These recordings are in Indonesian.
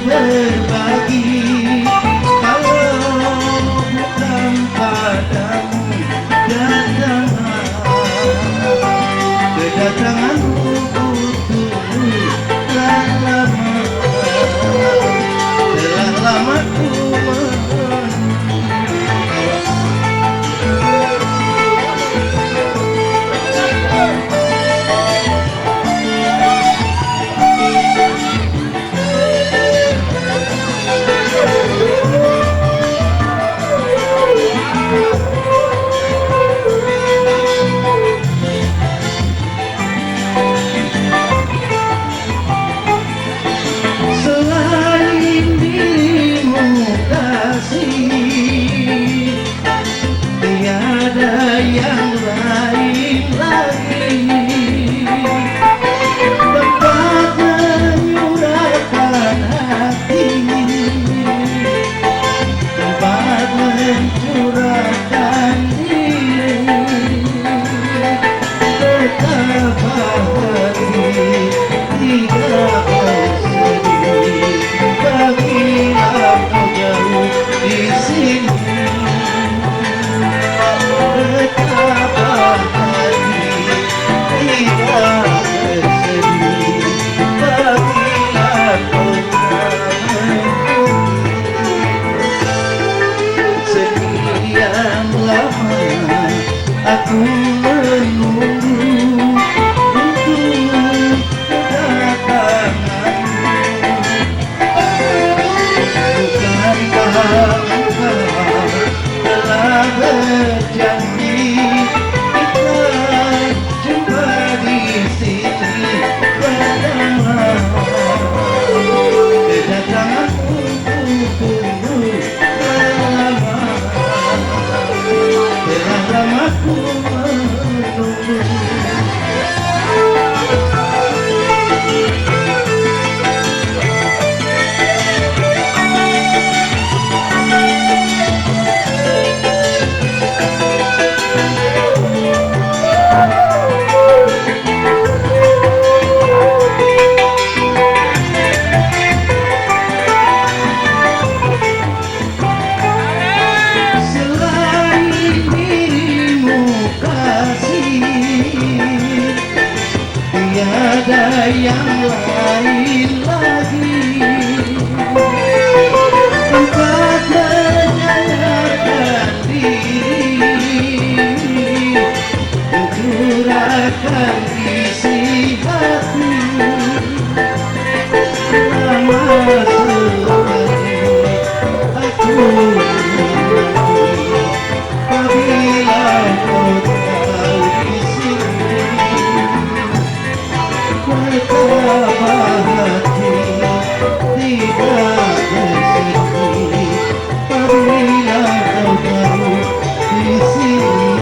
berbagi kalau bukan padamu kedatanganmu butuh telah lama ku yang lain lagi tempat menyurahkan hati, tempat mencurahkan diri. Betapa hati tidak bersedih bila kau jauh di sini. Betapa hati tidak bersedih bila kau sekian lama aku menunggu untuk kedatanganmu. Bukankah engkau telah berjanji kita jumpa di sini bersama? Kedatanganmu tunggu lama, telah lama ku menunggu. Tiada yang lain lagi tempat menyandarkan diri, mencurahkan isi hati. Lama sekali aku menanti apabila kau tahu di sini. Betapa hati tidak bersedih apabila kau tahu di sini.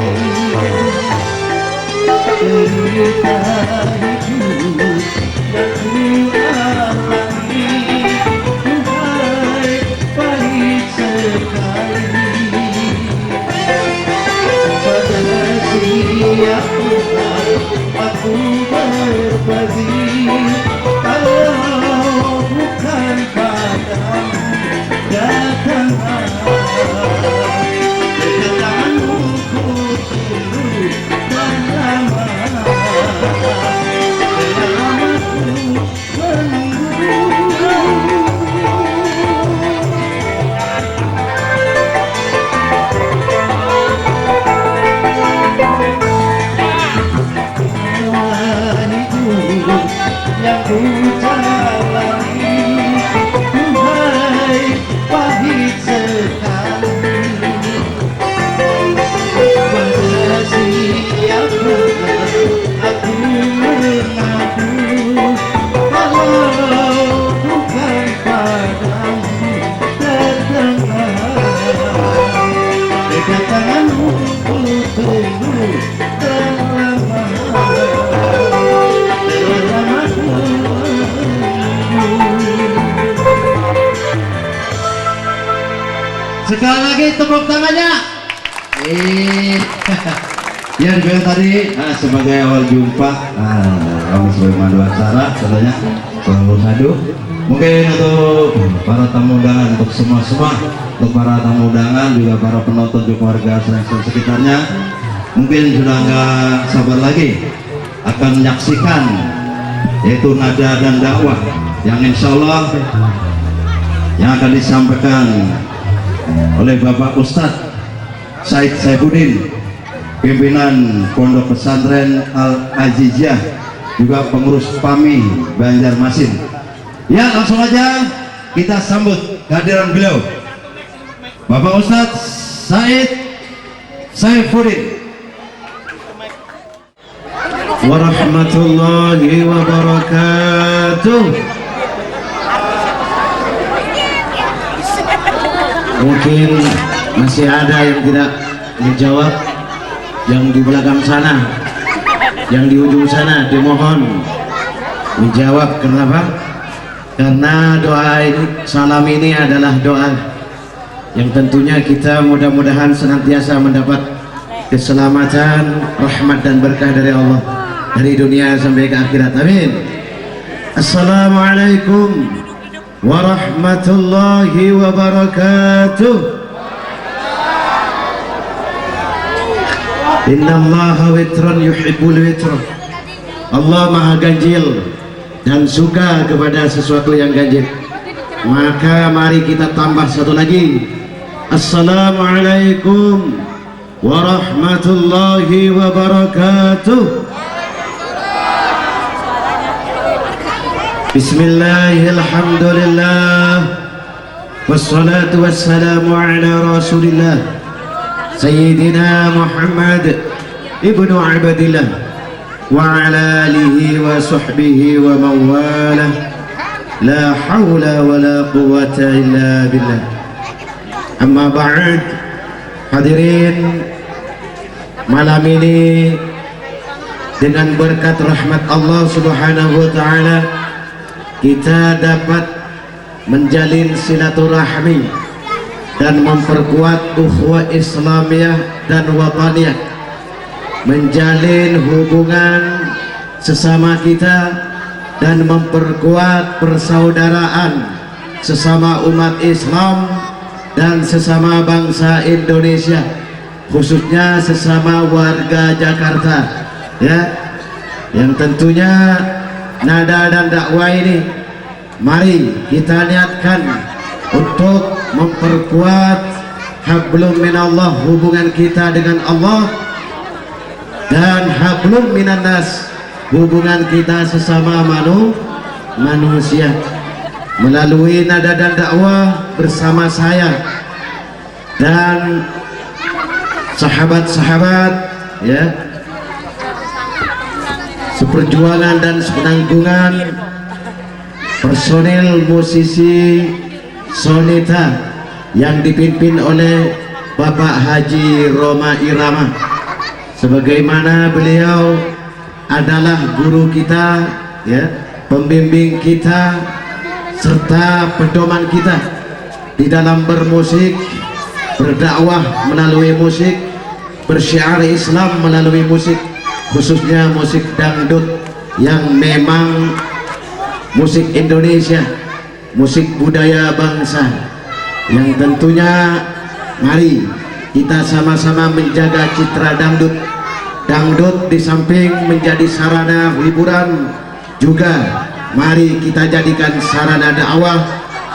Cerita hidup yang ku alami, duhai pahit sekali. Pada siapa aku berbagi kalau bukan padamu datanglah. Kedatanganmu ku tunggu lama, Sekali lagi tepuk tangannya. Ya dibilang tadi sebagai awal jumpa kami sebagai mandu acara katanya Bang Sadu. Mungkin untuk para tamu undangan, untuk semua untuk para tamu undangan juga para penonton juga warga sekitarnya, mungkin sudah nggak sabar lagi akan menyaksikan yaitu nada dan dakwah yang insya Allah yang akan disampaikan oleh Bapak Ustadz Said Saifuddin, pimpinan Pondok Pesantren Al-Aziziyah, juga pengurus PAMI Banjarmasin. Ya, langsung aja kita sambut kehadiran beliau Bapak Ustadz Said Saifuddin. Warahmatullahi wabarakatuh. Mungkin masih ada yang tidak menjawab, yang di belakang sana, yang di ujung sana, dimohon menjawab. Kenapa? Karena doa ini, salam ini adalah doa yang tentunya kita mudah-mudahan senantiasa mendapat keselamatan, rahmat dan berkah dari Allah, dari dunia sampai ke akhirat. Amin. Assalamualaikum warahmatullahi wabarakatuh. Innallaha witrun yuhibbul witra. Allah maha ganjil dan suka kepada sesuatu yang ganjil. Maka mari kita tambah satu lagi. Assalamualaikum warahmatullahi wabarakatuh. Bismillahirrahmanirrahim. Wassalatu wassalamu ala rasulillah Sayyidina Muhammad ibnu Abdillah wa ala alihi wa sahbihi wa mawalah. La hawla wa la quwwata illa billah. Amma ba'd. Hadirin, malam ini dengan berkat rahmat Allah subhanahu wa ta'ala kita dapat menjalin silaturahmi dan memperkuat ukhuwah Islamiyah dan wataniyah, menjalin hubungan sesama kita dan memperkuat persaudaraan sesama umat Islam dan sesama bangsa Indonesia, khususnya sesama warga Jakarta, ya, yang tentunya nada dan dakwah ini mari kita niatkan untuk memperkuat hablum minallah, hubungan kita dengan Allah, dan hablum minannas, hubungan kita sesama manusia, melalui nada dan dakwah bersama saya dan sahabat-sahabat, ya, seperjuangan dan sepenanggungan personil musisi Sonita yang dipimpin oleh Bapak Haji Roma Irama, sebagaimana beliau adalah guru kita, ya, pembimbing kita serta pedoman kita di dalam bermusik, berdakwah melalui musik, bersyiar Islam melalui musik, khususnya musik dangdut yang memang musik Indonesia, musik budaya bangsa, yang tentunya mari kita sama-sama menjaga citra dangdut. Dangdut di samping menjadi sarana hiburan, juga mari kita jadikan sarana dakwah,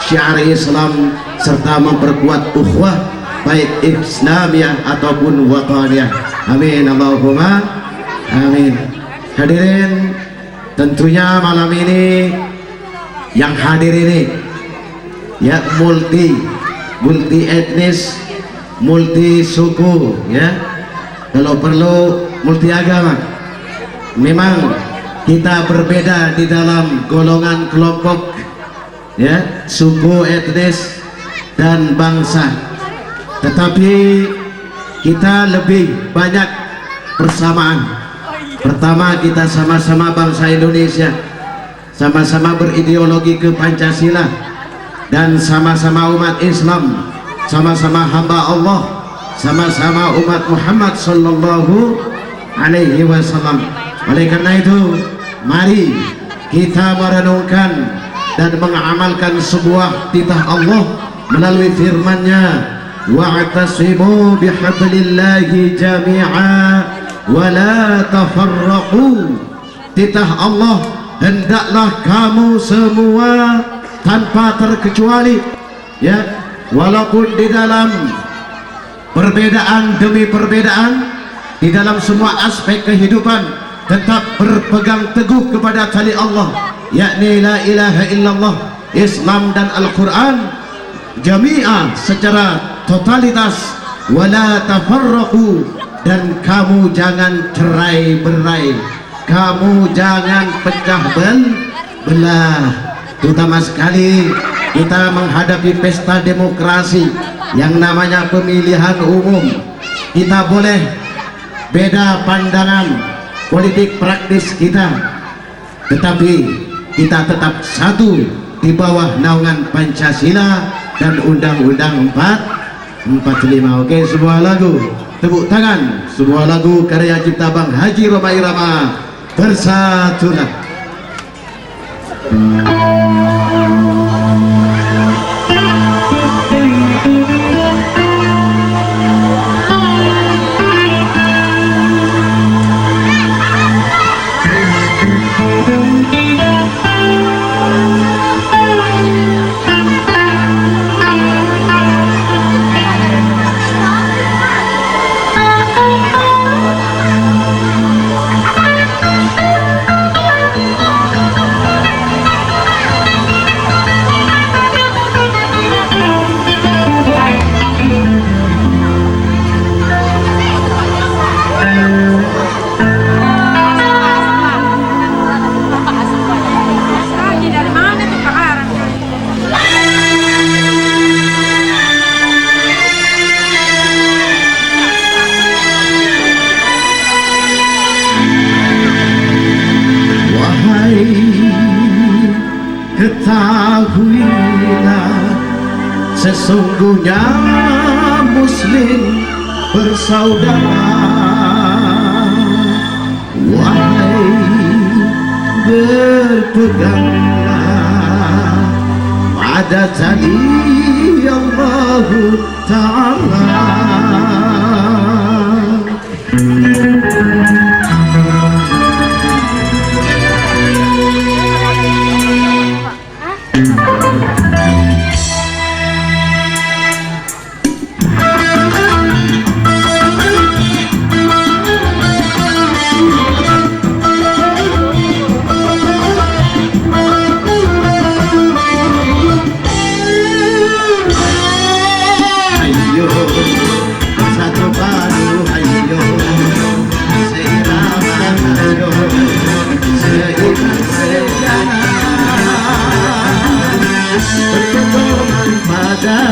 syiar Islam, serta memperkuat ukhuwah baik Islamiyah ataupun wataniyah. Amin Allahumma amin. Hadirin, tentunya malam ini yang hadir ini, ya, multi etnis, multi suku, ya, kalau perlu multi agama. Memang kita berbeda di dalam golongan, kelompok, ya, suku, etnis dan bangsa, tetapi kita lebih banyak persamaan. Pertama, kita sama-sama bangsa Indonesia, sama-sama berideologi ke Pancasila, dan sama-sama umat Islam, sama-sama hamba Allah, sama-sama umat Muhammad sallallahu alaihi wasallam. Oleh karena itu, mari kita merenungkan dan mengamalkan sebuah titah Allah melalui firman-Nya, wa'tasimu bihablillahi jami'a wa la tafarraqu. Titah Allah, hendaklah kamu semua tanpa terkecuali, ya, walaupun di dalam perbedaan demi perbedaan, di dalam semua aspek kehidupan, tetap berpegang teguh kepada tali Allah, yakni la ilaha illallah, Islam dan Al-Quran, jami'ah secara totalitas, wala tafarraqu, dan kamu jangan cerai-berai, kamu jangan pecah belah. Terutama sekali kita menghadapi pesta demokrasi yang namanya pemilihan umum. Kita boleh beda pandangan politik praktis kita, tetapi kita tetap satu di bawah naungan Pancasila dan Undang-Undang 45. Oke, sebuah lagu, tepuk tangan, sebuah lagu karya cipta Bang Haji Roma Irama, Bersatulah. Ketahuilah, sesungguhnya muslim bersaudara. Wahai berpeganglah pada tali Allah Ta'ala.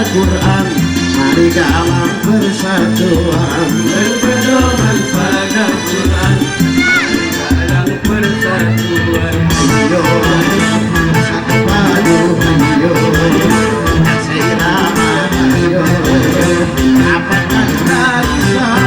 Quran, mari dalam persatuan, berpedoman pada Quran, mari dalam persatuan. Ayo, satu padu, ayo, seirama, ayo, dapatkan barisan,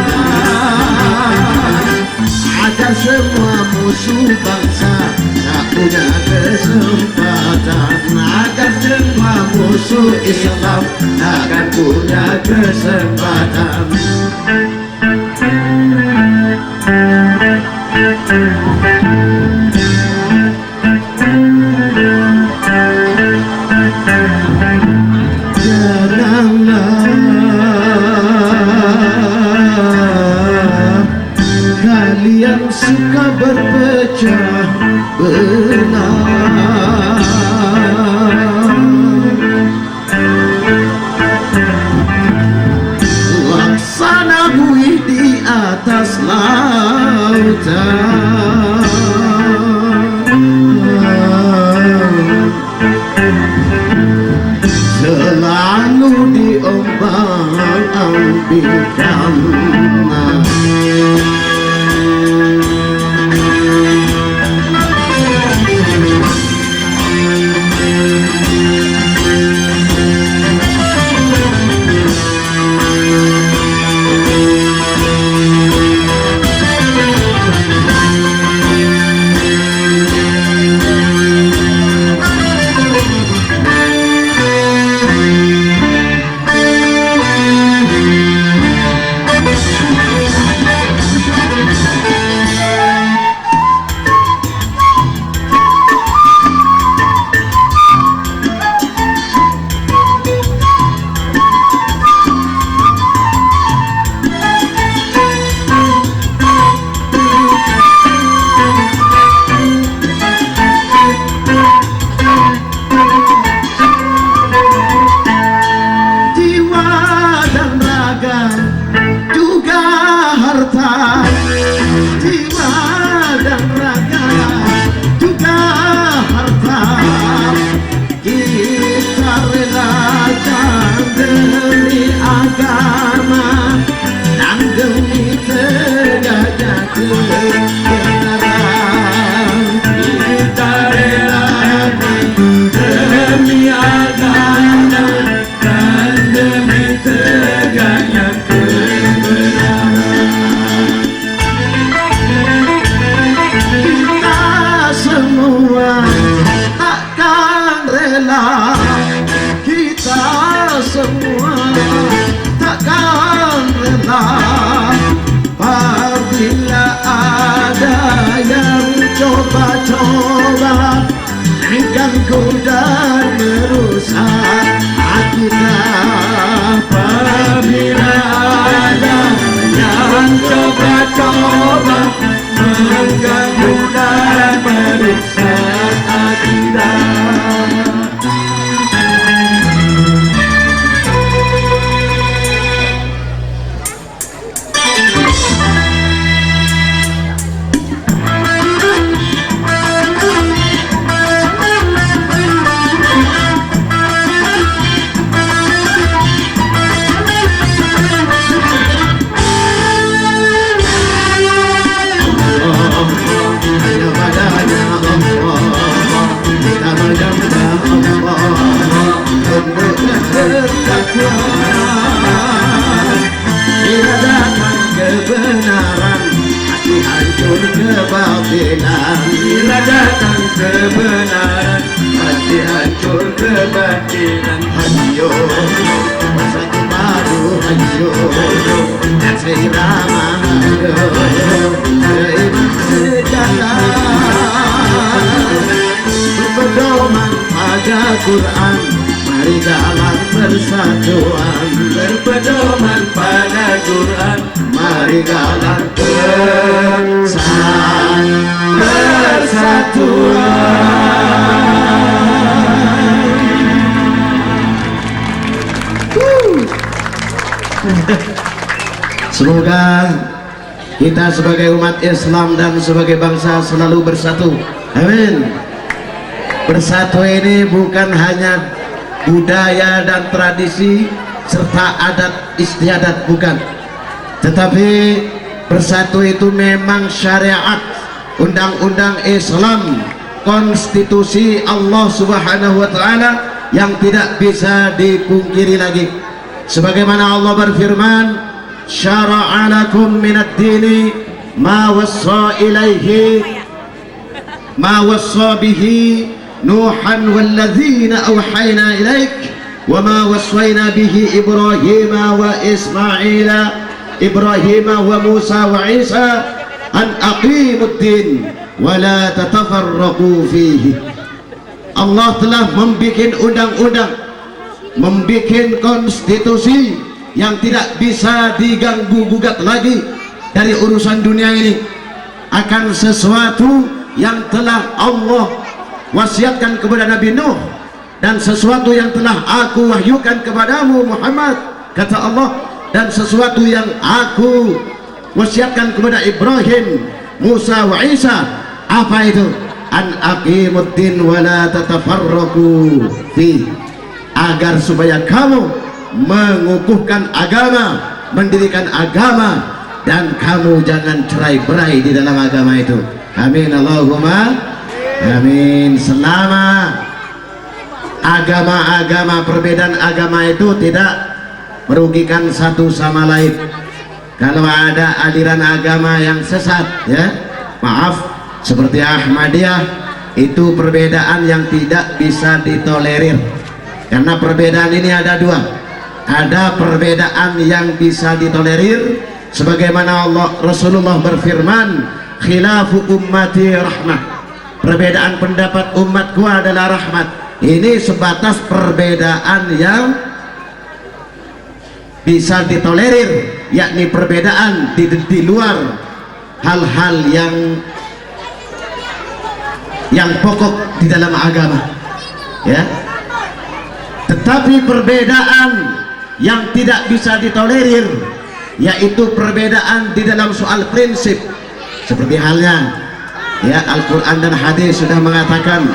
agar semua musuh bangsa tak punya kesempatan, agar semua musuh Islam akan punya kesempatan. Janganlah kalian suka berpecah belah. Laksana buih di atas lautan, selalu diombang-ambingkan. Jangan coba-coba mengganggu dan meriksa akidah. Bila datang kebenaran, hati hancur kebatilan. Bila datang kebenaran, hati hancur kebatilan. Hayo, bersatu padu, hayo, dan seirama, seiring sejalan, berpedoman pada Quran. Mari dalam persatuan, berpedoman pada Quran. Mari dalam persatuan. Semoga kita sebagai umat Islam dan sebagai bangsa selalu bersatu. Amin. Bersatu ini bukan hanya budaya dan tradisi serta adat istiadat, bukan, tetapi bersatu itu memang syariat, undang-undang Islam, konstitusi Allah Subhanahu wa taala yang tidak bisa dipungkiri lagi. Sebagaimana Allah berfirman, syara'a lakum minad dini ma wassa bihi Nuhan walladzina awhayna ilaik wama waswayna bihi Ibrahima wa Ismaila Ibrahima wa Musa wa Isa an aqimuddin wa la tatafarraqu fihi. Allah telah membuat undang-undang, membuat konstitusi yang tidak bisa diganggu gugat lagi dari urusan dunia ini, akan sesuatu yang telah Allah wasiatkan kepada Nabi Nuh dan sesuatu yang telah aku wahyukan kepadamu Muhammad, kata Allah, dan sesuatu yang aku wasiatkan kepada Ibrahim, Musa wa Isa. Apa itu? An aqimuddin wa la tatafarraqu fi, agar supaya kamu mengukuhkan agama, mendirikan agama, dan kamu jangan cerai-berai di dalam agama itu. Amin Allahumma amin. Selama agama-agama, perbedaan agama itu tidak merugikan satu sama lain. Kalau ada aliran agama yang sesat, ya maaf, seperti Ahmadiyah, itu perbedaan yang tidak bisa ditolerir. Karena perbedaan ini ada dua. Ada perbedaan yang bisa ditolerir, sebagaimana Rasulullah berfirman, khilafu ummati rahmah, perbedaan pendapat umatku adalah rahmat. Ini sebatas perbedaan yang bisa ditolerir, yakni perbedaan di luar hal-hal yang pokok di dalam agama, ya. Tetapi perbedaan yang tidak bisa ditolerir, yaitu perbedaan di dalam soal prinsip, seperti halnya, ya, Al-Quran dan hadis sudah mengatakan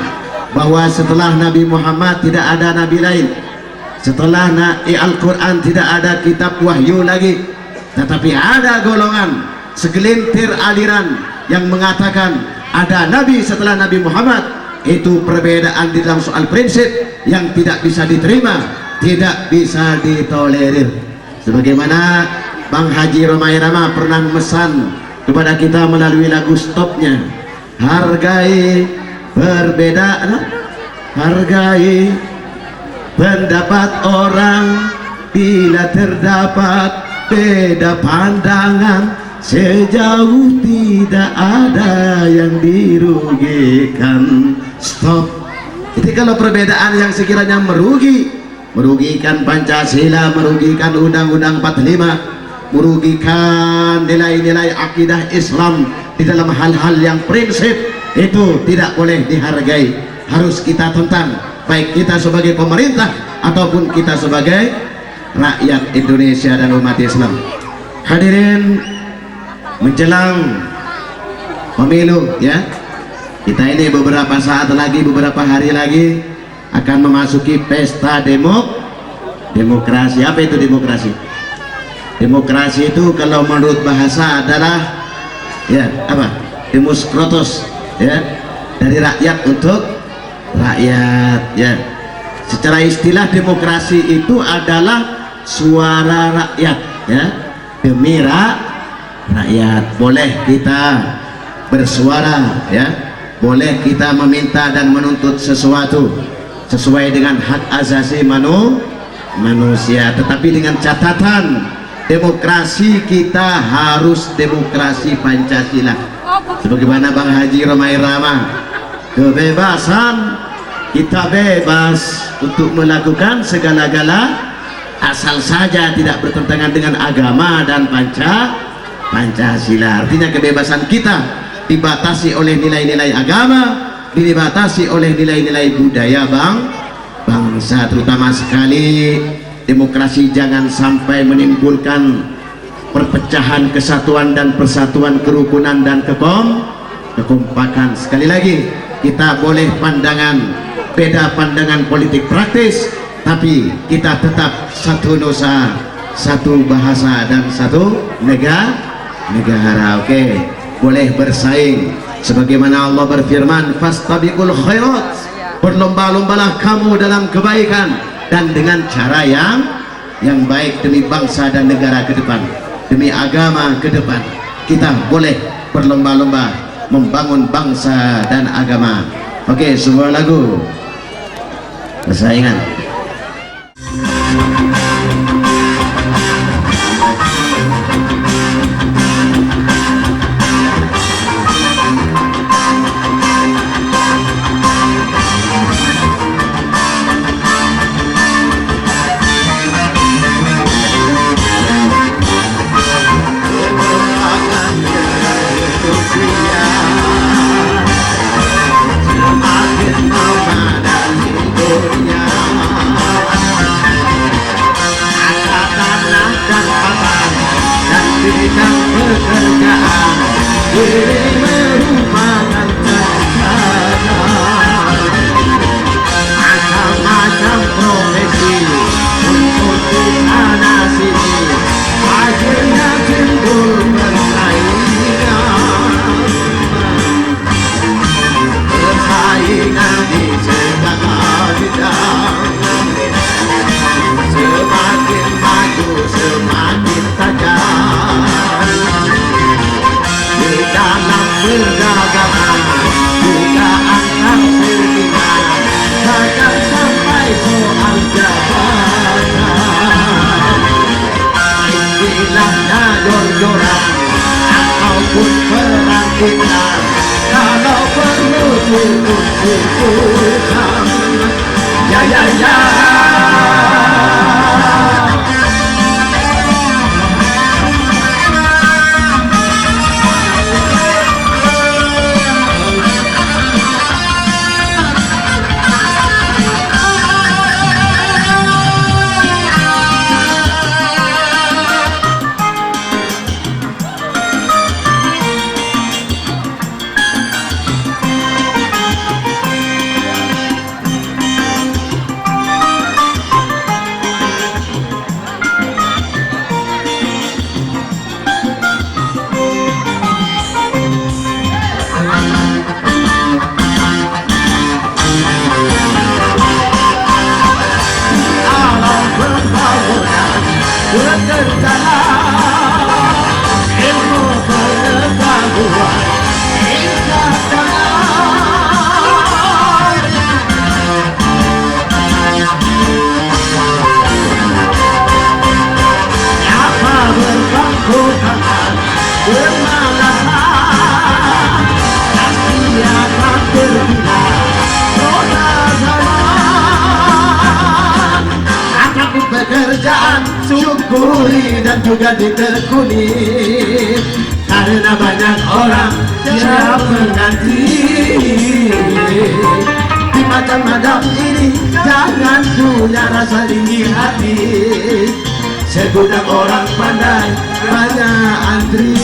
bahwa setelah Nabi Muhammad tidak ada nabi lain, setelah Al-Quran tidak ada kitab wahyu lagi, tetapi ada golongan, segelintir aliran yang mengatakan ada nabi setelah Nabi Muhammad. Itu perbedaan di dalam soal prinsip yang tidak bisa diterima, tidak bisa ditolerir. Sebagaimana Bang Haji Romai Rama pernah memesan kepada kita melalui lagu stopnya, hargai perbedaan, hargai pendapat orang, bila terdapat beda pandangan, sejauh tidak ada yang dirugikan. Stop. Jadi kalau perbedaan yang sekiranya merugikan Pancasila, merugikan Undang-Undang 45, merugikan nilai-nilai akidah Islam di dalam hal-hal yang prinsip, itu tidak boleh dihargai, harus kita tentang, baik kita sebagai pemerintah ataupun kita sebagai rakyat Indonesia dan umat Islam. Hadirin, menjelang pemilu ya, kita ini beberapa saat lagi, beberapa hari lagi akan memasuki pesta demokrasi. Apa itu demokrasi? Demokrasi itu kalau menurut bahasa adalah ya apa? Demokratos ya, dari rakyat untuk rakyat ya. Secara istilah demokrasi itu adalah suara rakyat ya, demi rakyat. Boleh kita bersuara ya, boleh kita meminta dan menuntut sesuatu sesuai dengan hak asasi manusia, tetapi dengan catatan demokrasi kita harus demokrasi Pancasila, sebagaimana Bang Haji Romai Rama, kebebasan, kita bebas untuk melakukan segala-gala asal saja tidak bertentangan dengan agama dan Pancasila. Artinya kebebasan kita dibatasi oleh nilai-nilai agama, dibatasi oleh nilai-nilai budaya bangsa, terutama sekali demokrasi jangan sampai menimbulkan perpecahan, kesatuan dan persatuan, kerukunan dan kekompakan. Sekali lagi, kita boleh beda pandangan politik praktis, tapi kita tetap satu nusa, satu bahasa dan satu negara. Oke, boleh bersaing sebagaimana Allah berfirman, fastabiqul khairat, berlomba-lombalah kamu dalam kebaikan dan dengan cara yang baik demi bangsa dan negara ke depan, demi agama ke depan. Kita boleh berlomba-lomba membangun bangsa dan agama. Oke, sebuah lagu persaingan. Kalau perlu ya. Pekerjaan syukur disyukuri dan juga ditekuni, karena banyak orang siap mengganti. Di macam-macam ini jangan punya rasa tinggi hati, segudang orang pandai banyak antri.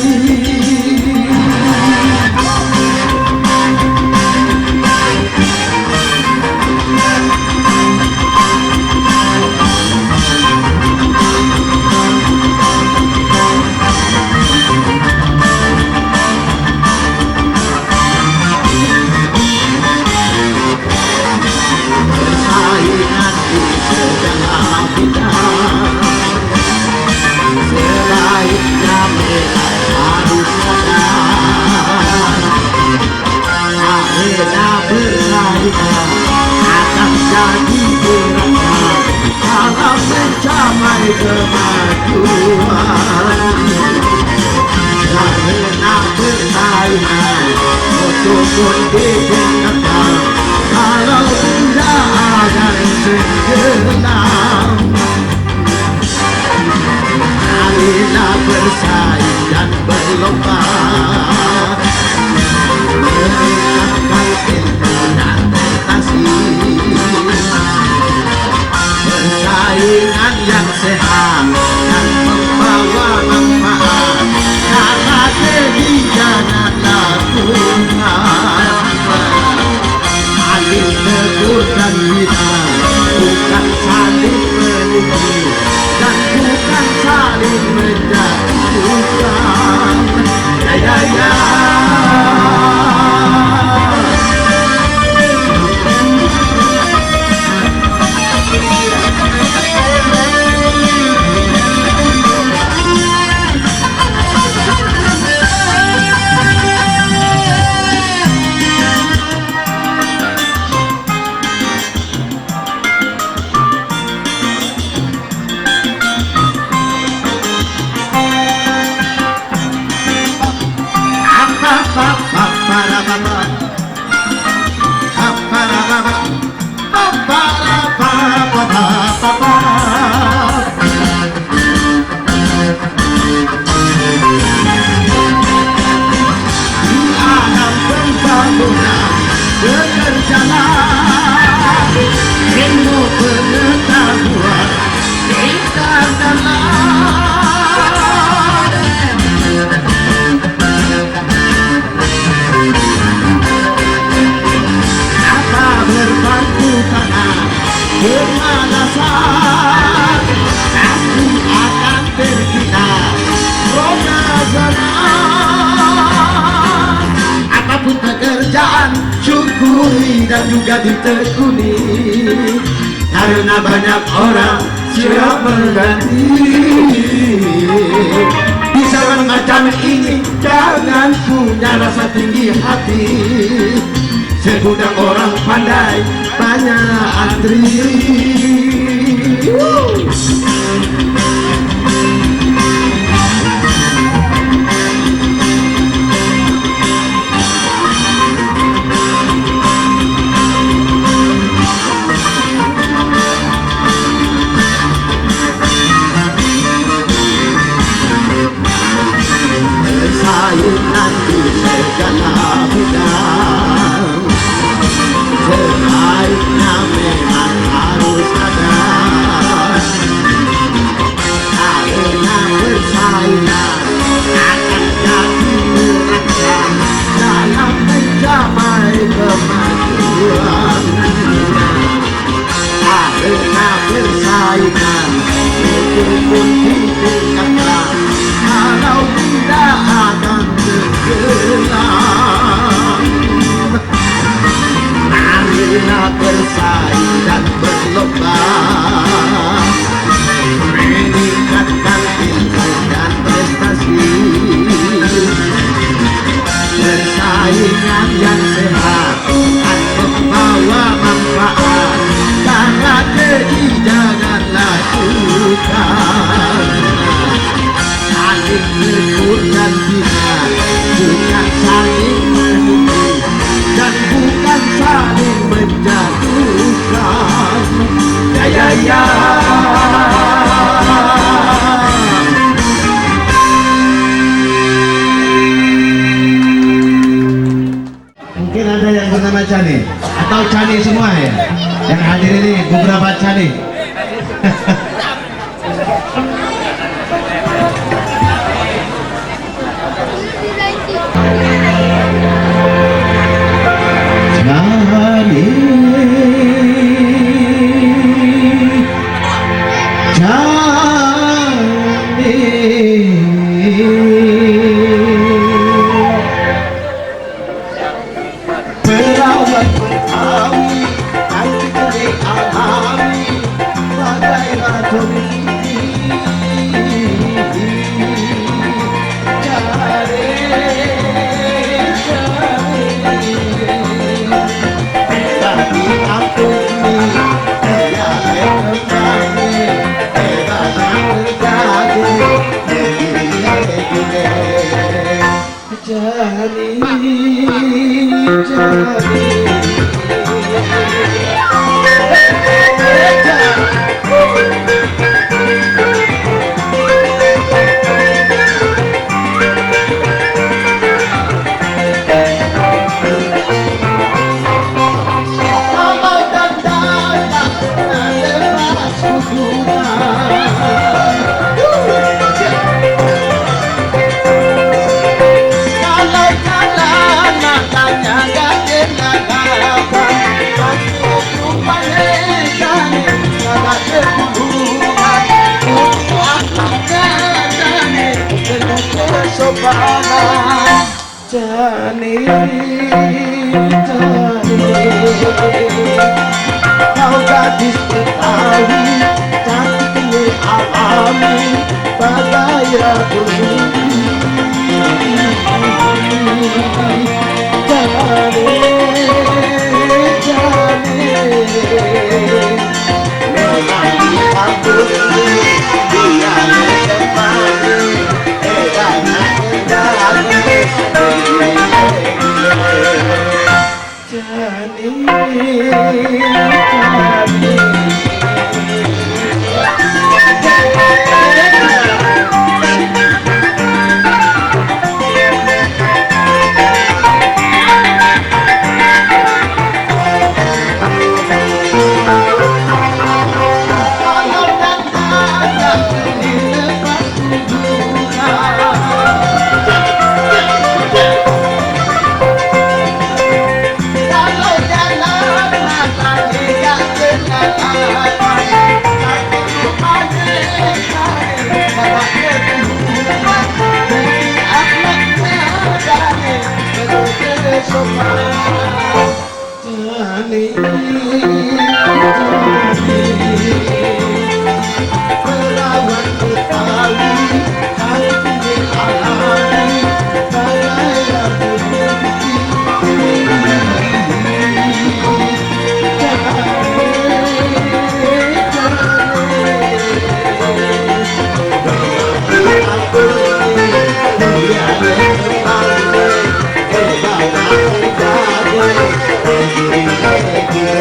Persaingan di segala bidang, selainnya mereka harus sadar, arena persaingan akan jadi berat dalam mencapai kemajuan. Karena persaingan untuk pun ditingkatkan, kalau tidak ada tenggelam. Marilah bersaing dan berlomba, meningkatkan ilmu dan prestasi. Persaingan yang sehat dan membawa manfaat, karena jadi jangan lakukan. Saling tegur dan bina, bukan saling menuju, dan bukan saling menjatuhkan. Ya, ya, ya. Bekerjalah, ilmu pengetahuan kita apa berpangku tangan kemalasan, pasti akan terkena roda zaman. Apapun pekerjaan, syukuri dan juga ditekuni, karena banyak orang siap mengganti. Di zaman macam ini jangan punya rasa tinggi hati, segudang orang pandai banyak antri. Persaingan di segala bidang, sebaiknya memang harus ada, karena persaingan akan jadi berat dalam mencapai kemajuan. Karena persaingan itu pun ditingkatkan, kalau tidak akan tenggelam. nama Cani atau Cani semua ya yang hadir ini, beberapa Cani. Perawat Betawi, cantik kelik alami, bagai ratu mimpi. Tapi aku ini tidak kembali, banyak terjadi. Jani, kau gadis Betawi, cantik alami, bagai ratu mimpi. Memang aku ini dia kembali, Perawat Betawi, cantik alami, bagai ratu mimpi. Aku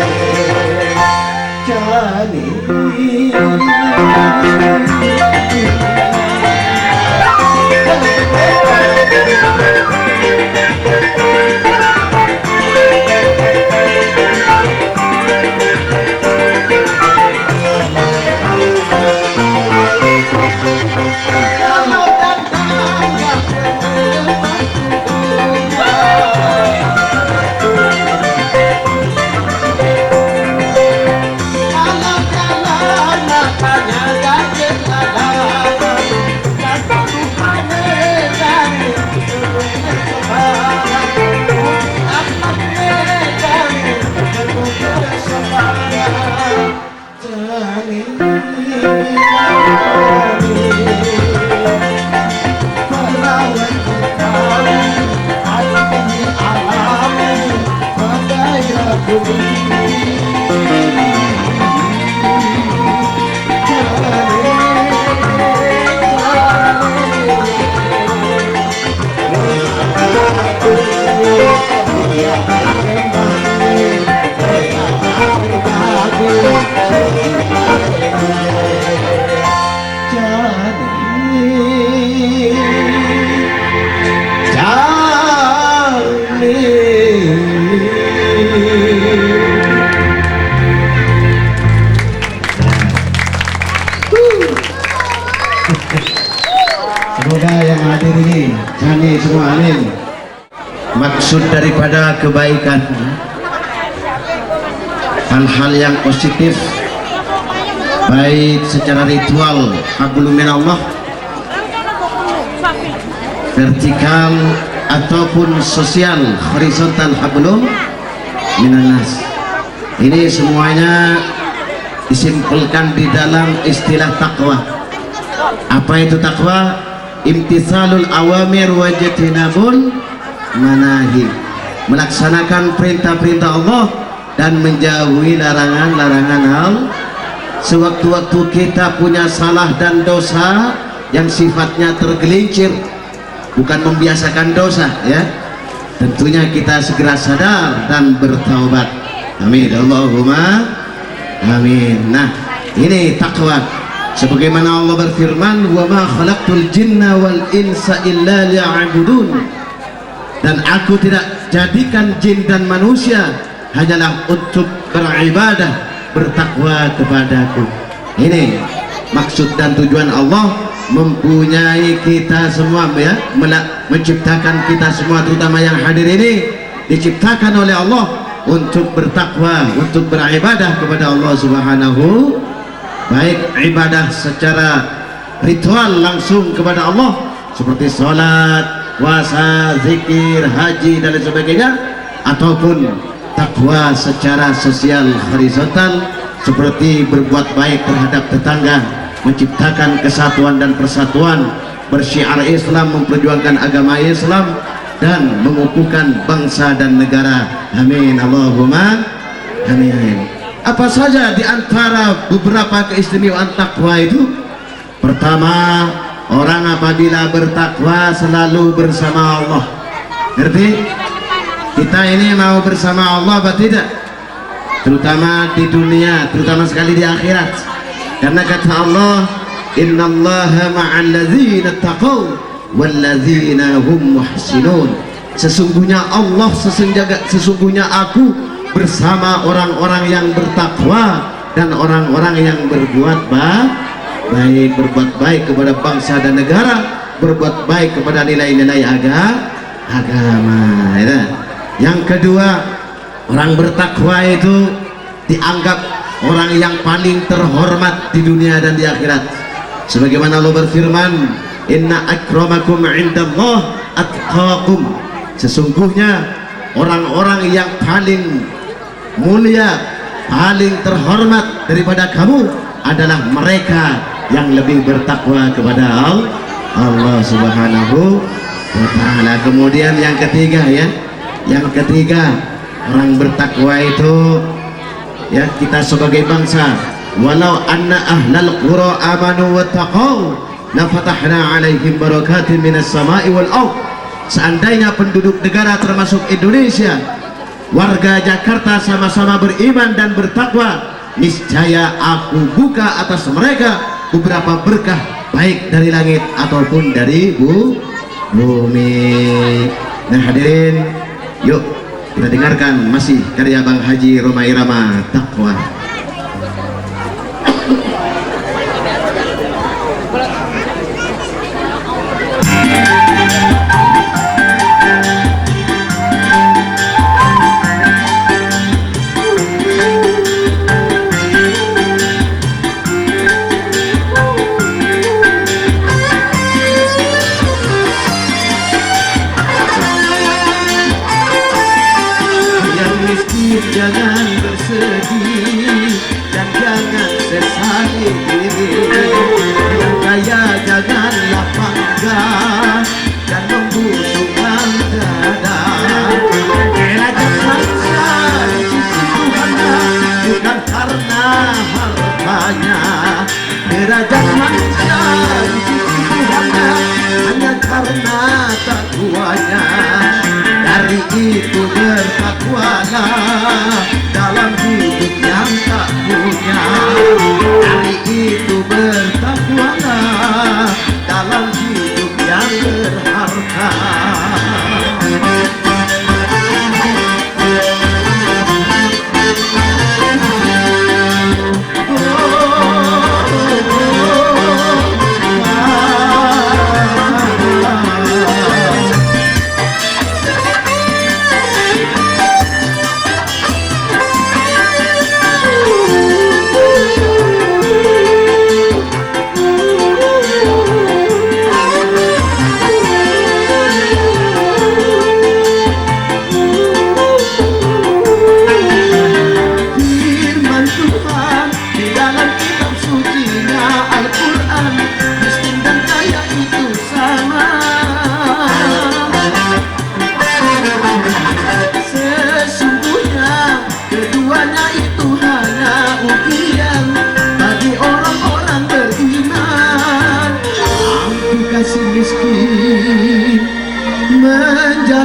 yang hadir ini, kami semua, amin. Maksud daripada kebaikan, hal-hal yang positif, baik secara ritual hablum minallah, vertikal ataupun sosial horizontal hablum minannas. Ini semuanya disimpulkan di dalam istilah takwa. Apa itu takwa? Imtithalul awamir wa jtinabul manahi, melaksanakan perintah-perintah Allah dan menjauhi larangan-larangan hal. Sewaktu-waktu kita punya salah dan dosa yang sifatnya tergelincir, bukan membiasakan dosa, ya, tentunya kita segera sadar dan bertaubat. Amin, Allahumma amin. Nah, ini takwa. Sebagaimana Allah berfirman, wa ma khalaqtul jinna wal insa illa liya'budun, dan aku tidak jadikan jin dan manusia hanyalah untuk beribadah, bertakwa kepadaku. Ini maksud dan tujuan Allah mempunyai kita semua, ya, menciptakan kita semua, terutama yang hadir ini diciptakan oleh Allah untuk bertakwa, untuk beribadah kepada Allah Subhanahu, baik ibadah secara ritual langsung kepada Allah seperti sholat, puasa, zikir, haji dan lain sebagainya, ataupun takwa secara sosial horizontal seperti berbuat baik terhadap tetangga, menciptakan kesatuan dan persatuan, bersyiar Islam, memperjuangkan agama Islam, dan mengukuhkan bangsa dan negara. Amin, Allahumma amin. Apa saja di antara beberapa keistimewaan takwa itu? Pertama, orang apabila bertakwa selalu bersama Allah. Ngerti? Kita ini mau bersama Allah apa tidak? Terutama di dunia, terutama sekali di akhirat. Karena kata Allah, innallaha ma'al ladzina taqaw wal ladzina hum muhsinun. Sesungguhnya Allah, sesungguhnya aku bersama orang-orang yang bertakwa dan orang-orang yang berbuat baik, berbuat baik kepada bangsa dan negara, berbuat baik kepada nilai-nilai agama. Ya. Yang kedua, orang bertakwa itu dianggap orang yang paling terhormat di dunia dan di akhirat. Sebagaimana Allah berfirman, inna akramakum indallah atqakum. Sesungguhnya orang-orang yang paling mulia, paling terhormat daripada kamu adalah mereka yang lebih bertakwa kepada Allah Subhanahu wa ta'ala. Kemudian yang ketiga, ya, yang ketiga, orang bertakwa itu, ya, kita sebagai bangsa, walau anna ahlal qura amanu wa taqaw la fatahna alaihim barakatin minas sama'i wal ardh. Seandainya penduduk negara termasuk Indonesia, warga Jakarta sama-sama beriman dan bertakwa, niscaya aku buka atas mereka beberapa berkah, baik dari langit ataupun dari bumi. Nah hadirin, yuk kita dengarkan masih karya Bang Haji Roma Irama, Takwa. Jangan bersedih dan jangan sesali diri. Yang kaya janganlah bangga dan membusungkan dada. Raja bangsa di sisi Tuhannya bukan karena hartanya. Raja bangsa di sisi Tuhannya hanya karena takwanya. Dari itu bertakwalah dalam hidup yang tak punya. Dari itu bertakwalah dalam hidup yang berharta.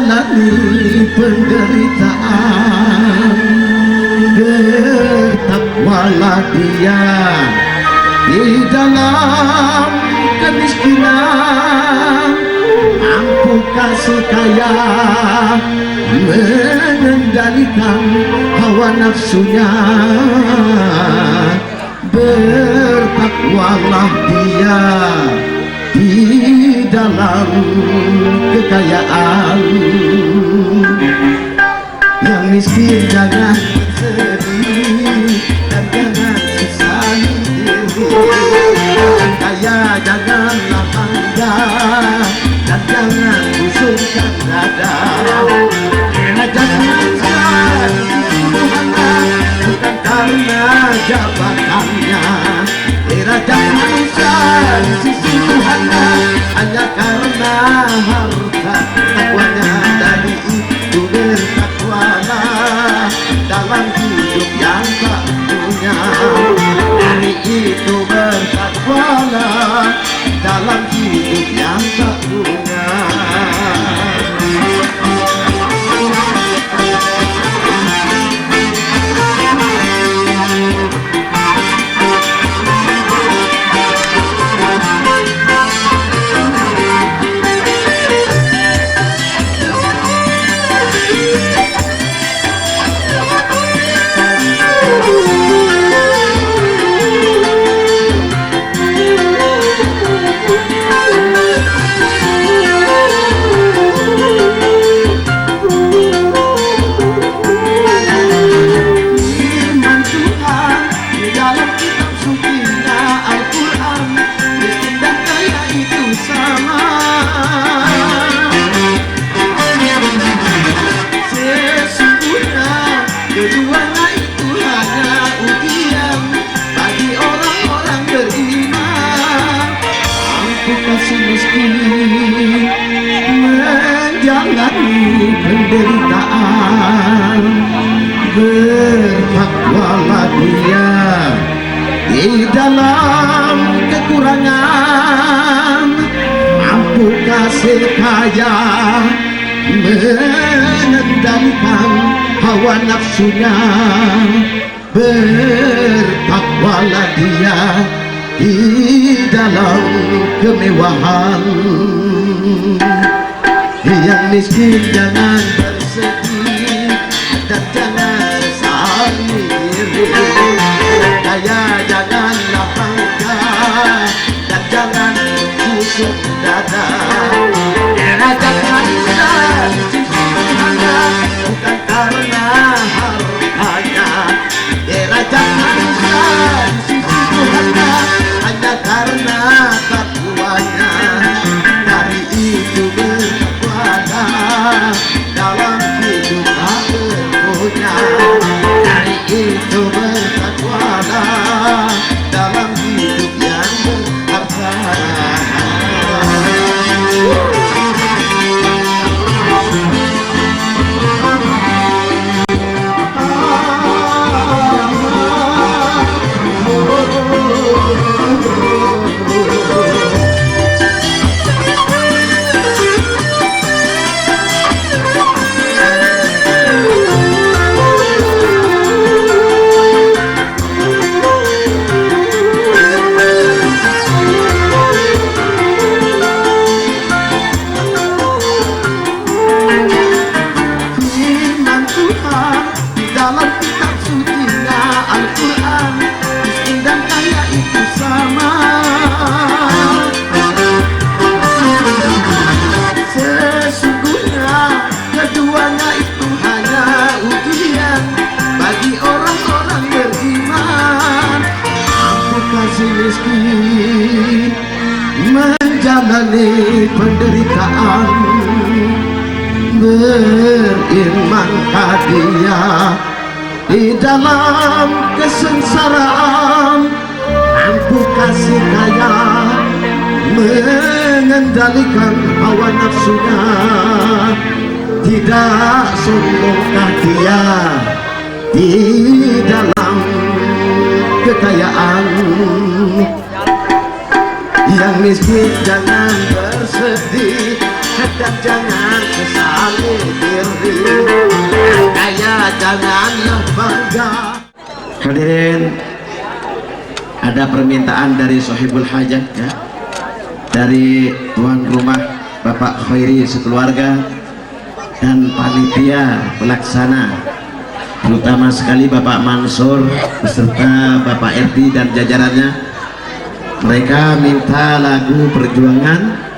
menjalani penderitaan, bertakwalah dia di dalam kemiskinan, mampu kasih kaya, mengendalikan hawa nafsunya. Bertakwalah dia di dalam kekayaan. Yang miskin jangan bersedih dan jangan sesali diri. Yang kaya janganlah bangga dan jangan busukkan dada. Jangan bukan karena jabatannya, derajat manusia di sisi Tuhannya hanya karena harta takwanya. Dari itu bertakwalah dalam hidup yang tak punya. Dari itu bertakwalah dalam hidup yang tak punya. Menjalani penderitaan, bertakwalah dia di dalam kekurangan, mampu kasih kaya, mengendalikan hawa nafsunya. Bertakwalah dia di dalam kemewahan. Yang miskin jangan bersedih dan jangan sesali diri. Kaya janganlah bangga dan jangan busuk dada. Derajat manusia di sisi Tuhannya bukan karena hartanya. Derajat manusia di sisi Tuhannya hanya karena takwanya. Dari itu dalam hidup tak berguna. Dari itu bertakwalah dalam hidup yang berharga. Miskin menjalani penderitaan, berimankah dia di dalam kesengsaraan, mampu kasih kaya, mengendalikan hawa nafsunya. Tidak sombongkah dia di dalam kekayaan. Yang miskin jangan bersedih dan jangan sesali diri, kaya janganlah bangga. Hadirin, ada permintaan dari sahibul hajat ya, dari tuan rumah Bapak Khairi sekeluarga dan panitia pelaksana, terutama sekali Bapak Mansur beserta Bapak RT dan jajarannya. Mereka minta lagu perjuangan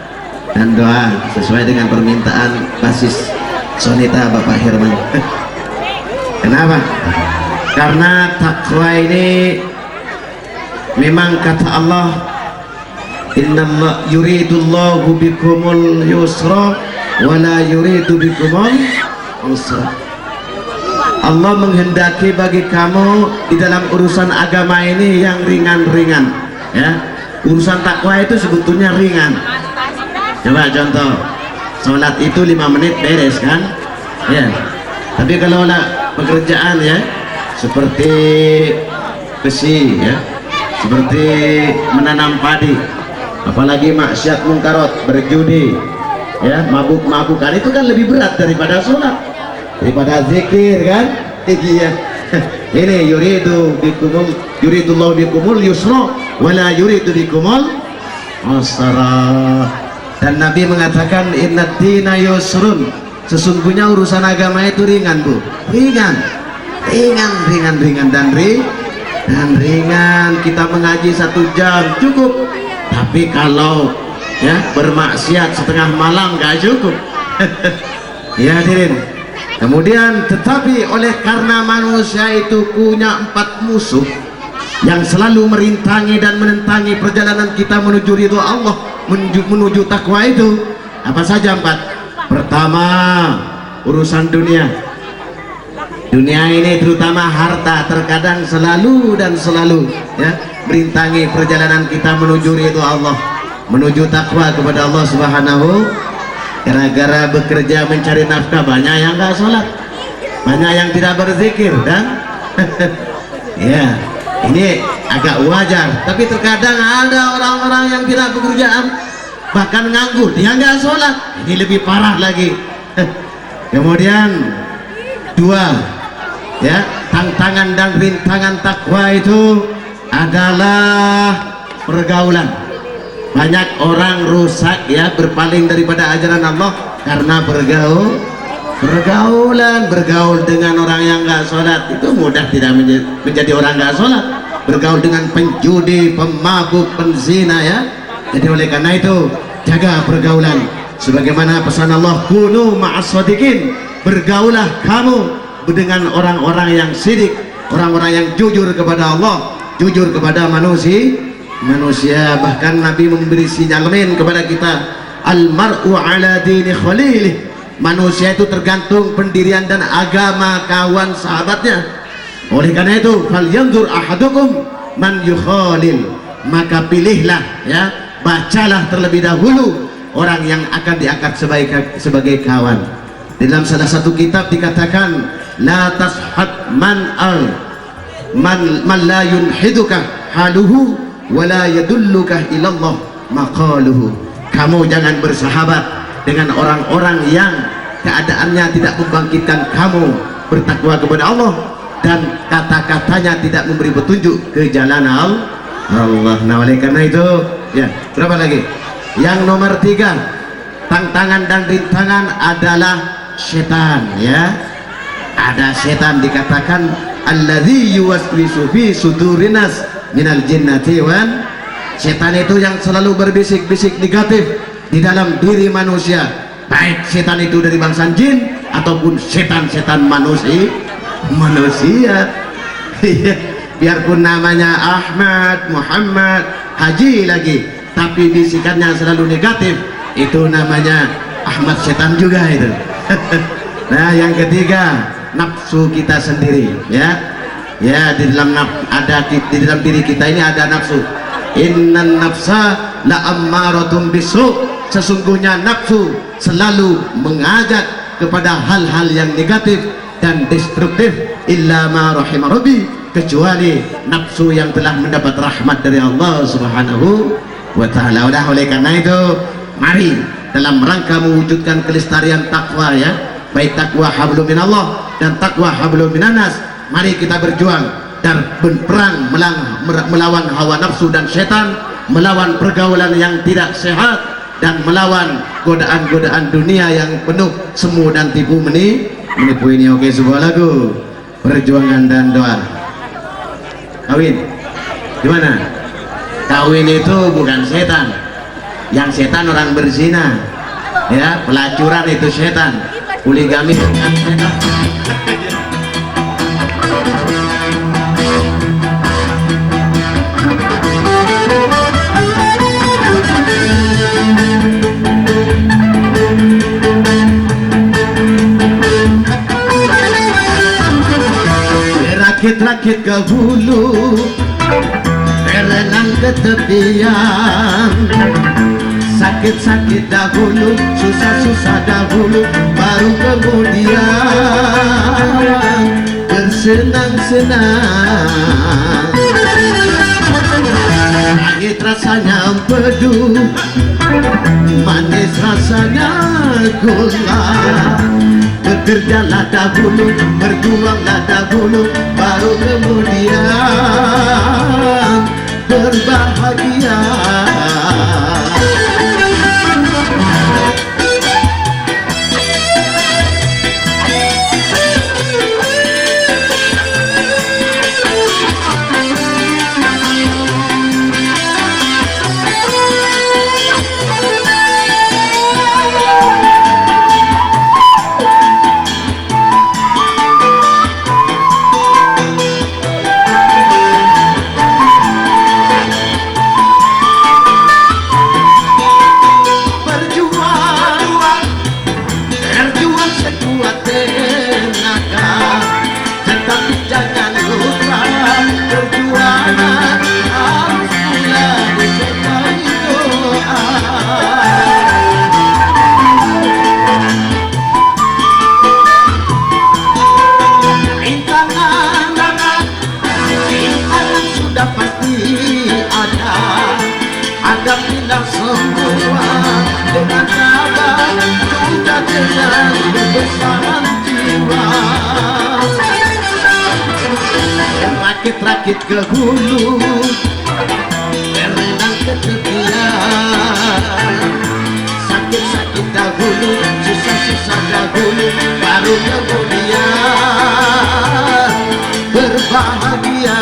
dan doa sesuai dengan permintaan basis Sonita Bapak Herman. Kenapa? Karena takwa ini memang kata Allah, inna yuridullahu bikumul yusra wa la yuridu bikumul usra. Allah menghendaki bagi kamu di dalam urusan agama ini yang ringan-ringan ya. Urusan takwa itu sebetulnya ringan. Coba contoh, sholat itu 5 menit beres kan ya. Tapi kalau pekerjaan ya seperti besi ya, seperti menanam padi, apalagi maksiat mungkarot, berjudi ya, mabuk-mabukan, itu kan lebih berat daripada sholat, daripada zikir kan. Iya. Ini yuridullahu bikumul yusra wa la yuridu bikumul usra. Dan Nabi mengatakan innad dina yusrun, sesungguhnya urusan agama itu ringan Bu, ringan dan ringan. Kita mengaji 1 jam cukup, tapi kalau ya bermaksiat setengah malam gak cukup. Ya hadirin. Kemudian tetapi oleh karena manusia itu punya 4 musuh yang selalu merintangi dan menentangi perjalanan kita menuju ridho Allah, menuju takwa itu. Apa saja 4? Pertama, urusan dunia. Dunia ini terutama harta terkadang selalu ya merintangi perjalanan kita menuju ridho Allah, menuju takwa kepada Allah Subhanahu. Gara-gara bekerja mencari nafkah, banyak yang nggak sholat, banyak yang tidak berzikir dan ya ini agak wajar. Tapi terkadang ada orang-orang yang tidak pekerjaan, bahkan nganggur, dia nggak sholat, ini lebih parah lagi. Kemudian 2 ya, tantangan dan rintangan takwa itu adalah pergaulan. Banyak orang rusak ya, berpaling daripada ajaran Allah karena bergaul dengan orang yang nggak sholat. Itu mudah tidak menjadi orang nggak sholat. Bergaul dengan penjudi, pemabuk, penzina ya. Jadi oleh karena itu jaga pergaulan. Sebagaimana pesan Allah, kunu ma'as shadiqin, bergaulah kamu dengan orang-orang yang sidik, orang-orang yang jujur kepada Allah, jujur kepada manusia. Bahkan Nabi memberi sinyalemen kepada kita, almar'u ala dini khalilih, manusia itu tergantung pendirian dan agama kawan sahabatnya. Oleh karena itu falyanzur ahadukum man yukhalil, maka pilihlah ya, bacalah terlebih dahulu orang yang akan diangkat sebagai kawan. Dalam salah satu kitab dikatakan la tashad man la yunhiduka haluhu wala yadulluka ilallah maqaluhu. Kamu jangan bersahabat dengan orang-orang yang keadaannya tidak membangkitkan kamu bertakwa kepada Allah dan kata-katanya tidak memberi petunjuk ke jalan Allah. Nah oleh karena itu ya, berapa lagi? Yang nomor 3, tantangan dan rintangan adalah setan ya. Ada setan, dikatakan alladzi yuwaswisu fi sudurinas minal jinnati wan. Setan itu yang selalu berbisik-bisik negatif di dalam diri manusia, baik setan itu dari bangsa jin ataupun setan-setan manusia. Biarpun namanya Ahmad, Muhammad, Haji lagi, tapi bisikannya selalu negatif, itu namanya Ahmad setan juga itu. Nah yang ketiga, nafsu kita sendiri ya. Ya, di dalam diri kita ini ada nafsu. Innan nafsa la ammaratun bisu, sesungguhnya nafsu selalu mengajak kepada hal-hal yang negatif dan destruktif, illa ma rahima rabbi, kecuali nafsu yang telah mendapat rahmat dari Allah Subhanahu wa ta'ala. Oleh karena itu mari dalam rangka mewujudkan kelestarian takwa ya, baik takwa hablum minallah dan takwa hablum minanas. Mari kita berjuang dan berperang melawan hawa nafsu dan setan, melawan pergaulan yang tidak sehat, dan melawan godaan-godaan dunia yang penuh semu dan tipu menipu ini. Oke, sebuah lagu perjuangan dan doa. Kawin gimana? Kawin itu bukan setan, yang setan orang berzina ya, pelacuran itu setan, poligami bukan setan. Rakit-rakit ke hulu, berenang ke tepian, sakit-sakit dahulu, susah-susah dahulu, baru kemudian bersenang-senang. Pahit rasanya empedu, manis rasanya gula. Bekerjalah dahulu, berjuanglah dahulu, baru kemudian berbahagia. Rakit-rakit ke hulu, berenang ke tepian, sakit-sakit dahulu, susah-susah dahulu, baru kemudian berbahagia.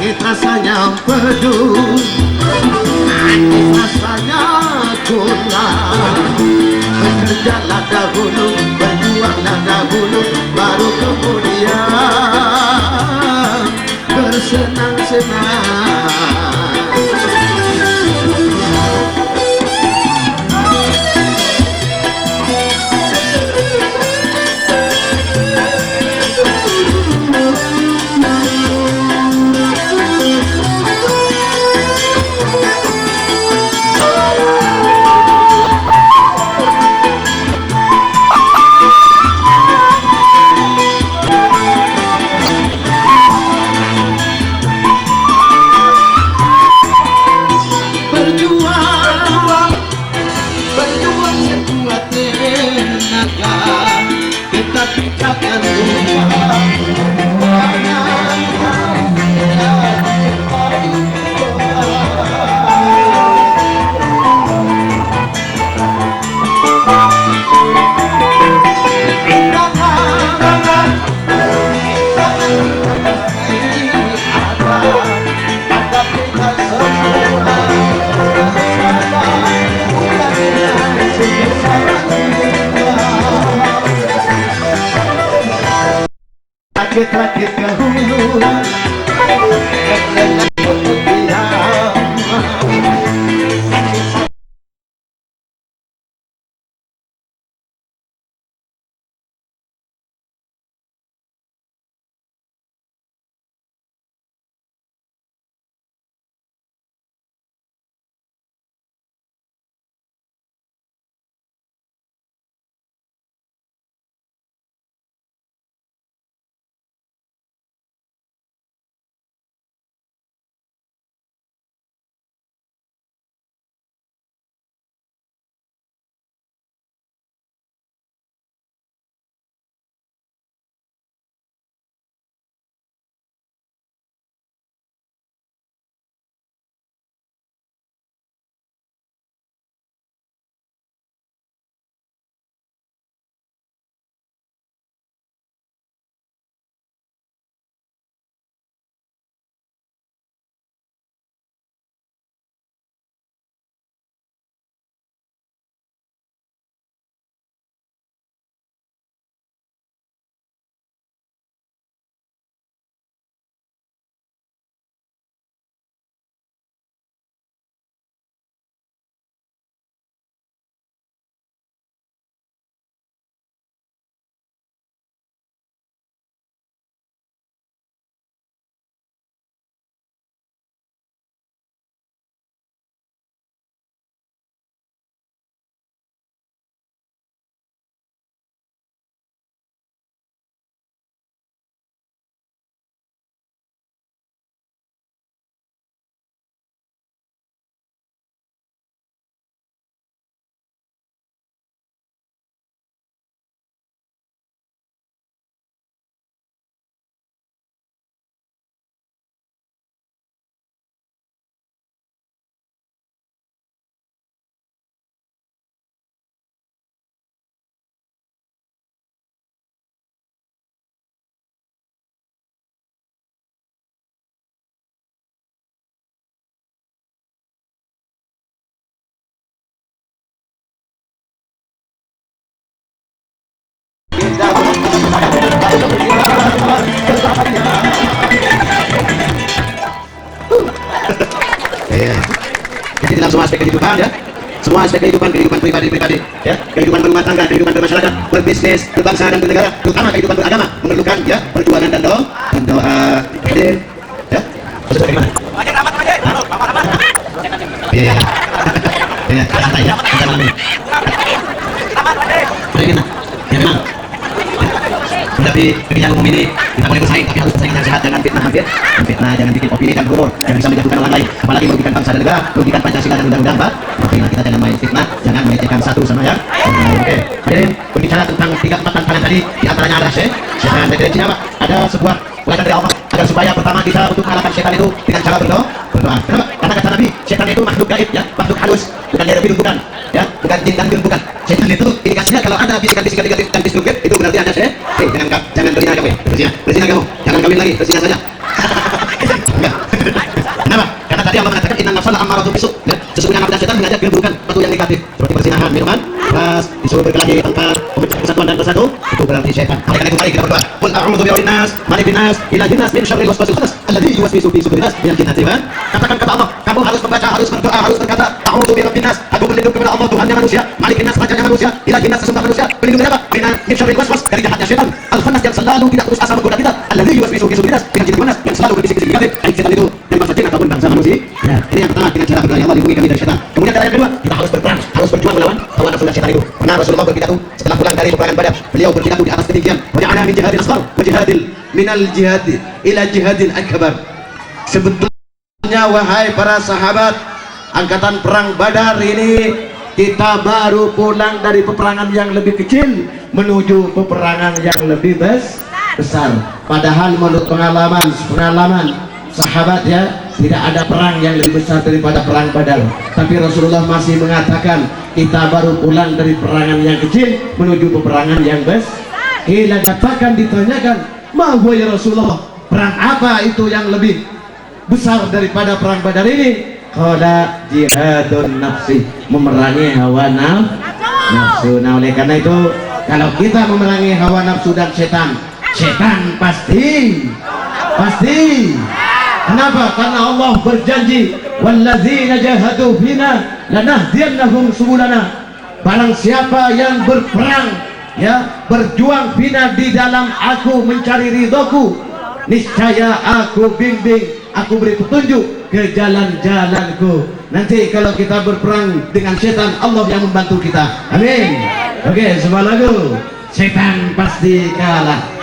Pahit rasanya empedu, manis rasanya gula. Bekerjalah dahulu, berjuanglah dahulu, baru kemudian bersenang-senang. terakhir ke hulu ya. Jadi dalam semua aspek kehidupan ya, semua aspek kehidupan pribadi ya, kehidupan berumah tangga, kehidupan bermasyarakat, berbisnis, berbangsa dan bernegara, terutama kehidupan beragama memerlukan ya perjuangan dan doa. Hadir ya. Terus bagaimana? Iya. Iya, santai ya. Memang. Tapi kebijakan umum ini kita boleh bersaing, tapi harus bersaing yang sehat, jangan fitnah ya. Fitnah, jangan bikin opini dan gurur yang bisa menjatuhkan orang lain, apalagi merugikan bangsa dan negara, merugikan Pancasila dan undang-undang Pak. Makanya kita jangan main fitnah, jangan melecehkan satu sama yang oke. Hadirin, berbicara tentang 3 kalian tadi, di antaranya ada setan referensi apa? Ada sebuah wacana dari Allah agar supaya pertama kita untuk mengalahkan setan itu dengan cara berdoa. Kenapa? Karena kata Nabi, setan itu makhluk gaib ya, makhluk halus, bukan dari film, bukan ya, bukan jin dan jin, bukan. Setan itu indikasinya kalau ada bisikan-bisikan negatif dan destruktif itu berarti ada setan. Jangan berzina kamu ya, berzina kamu, jangan kawin lagi, berzina saja. Enggak. Kenapa? Karena tadi Allah mengatakan inna nafsala ammaratu bisu. Sesungguhnya nafsu setan mengajak keburukan, sesuatu yang negatif seperti berzinahan, minuman, keras, disuruh berkelahi tanpa persatuan dan bersatu, itu berarti setan. Oleh karena itu mari kita berdoa. Qul a'udzu birabbin nas, malikin nas, ilahin nas, min syarril waswasil khannas, alladzi yuwaswisu fi sudurin nas, minal jinnati wan. Katakan kata Allah, kamu harus membaca, harus berdoa, harus berkata, a'udzu birabbin nas, aku berlindung kepada Allah Tuhannya manusia, malikin nas, rajanya manusia, ilahin nas, sesungguhnya manusia, berlindung dari apa? Min syarril waswas, dari jahatnya setan, al-khannas yang selalu tidak putus asa menggoda kita, alladzi yuwaswisu fi sudurin nas, minal jinnati wan nas, yang selalu berbisik-bisik negatif. Baik setan itu yang bangsa jin ataupun bangsa manusia. Ya, ini yang pertama dengan cara berdoa, ya Allah lindungi kami dari setan. Kemudian cara yang kedua, kita harus berperang, harus berjuang melawan hawa nafsu dan setan itu. Pernah Rasulullah berpidato setelah pulang dari peperangan Badar, beliau berpidato di atas ketinggian, wa ja'ala min jihadil asghar wa jihadil minal jihad ila jihadil akbar. Sebetulnya wahai para sahabat, angkatan perang Badar ini kita baru pulang dari peperangan yang lebih kecil menuju peperangan yang lebih besar. Padahal menurut pengalaman sahabat ya, tidak ada perang yang lebih besar daripada perang Badar. Tapi Rasulullah masih mengatakan kita baru pulang dari peperangan yang kecil menuju peperangan yang besar. Kita katakan, ditanyakan, "Ma huwa ya Rasulullah? Perang apa itu yang lebih besar daripada perang Badar ini?" Qala jihadun nafsi, memerangi hawa nafsu. Nah, oleh karena itu kalau kita memerangi hawa nafsu dan setan, setan pasti. Kenapa? Karena Allah berjanji, walladzina jahadu fina lanahdiyannahum subulana. Barang siapa yang berperang, ya, berjuang fina di dalam aku mencari ridhoku, niscaya aku bimbing, aku beri petunjuk ke jalan-jalanku. Nanti kalau kita berperang dengan setan, Allah yang membantu kita. Amin. Oke, sebuah lagu. Setan pasti kalah.